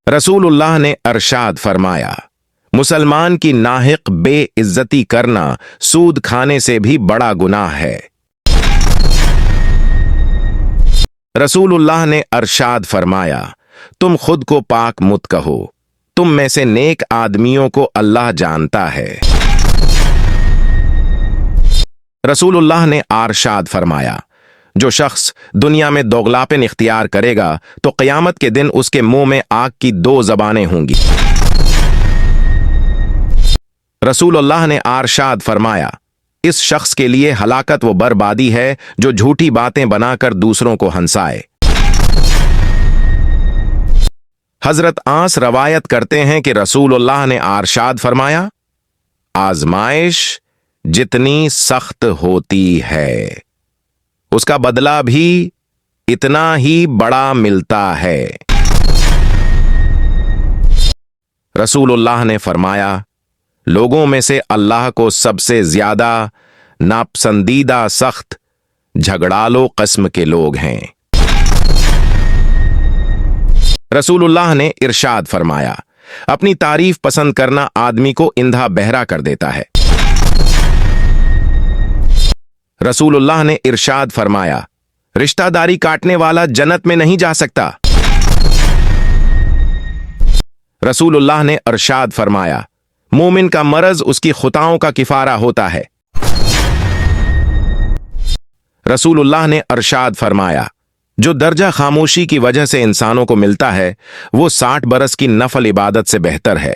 रसूलुल्लाह ने अरशाद फरमाया, मुसलमान की नाहिक बेइज्जती करना सूद खाने से भी बड़ा गुनाह है। रसूलुल्लाह ने अरशाद फरमाया, तुम खुद को पाक मत कहो, तुम में से नेक आदमियों को अल्लाह जानता है। रसूलुल्लाह ने अरशाद फरमाया, जो शख्स दुनिया में दोगलापन इख्तियार करेगा तो क़यामत के दिन उसके मुंह में आग की 2 ज़बानें होंगी। रसूलुल्लाह ने अरशाद फरमाया, इस शख्स के लिए हलाकत व बर्बादी है जो झूठी बातें बनाकर दूसरों को हंसाए। हजरत आस रवायत करते हैं कि रसूलुल्लाह ने अरशाद फरमाया, आजमाइश जितनी सख्त होती है उसका बदला भी इतना ही बड़ा मिलता है। रसूलुल्लाह ने फरमाया, लोगों में से अल्लाह को सबसे ज्यादा नापसंदीदा सख्त झगड़ालो किस्म के लोग हैं। रसूलुल्लाह ने इरशाद फरमाया, अपनी तारीफ पसंद करना आदमी को इंधा बहरा कर देता है। रसूलुल्लाह ने इरशाद फरमाया, रिश्तादारी काटने वाला जन्नत में नहीं जा सकता। रसूलुल्लाह ने इरशाद फरमाया, मोमिन का मरज उसकी खुताओं का किफारा होता है। रसूलुल्लाह ने इरशाद फरमाया, जो दर्जा खामोशी की वजह से इंसानों को मिलता है वो 60 बरस की नफल इबादत से बेहतर है।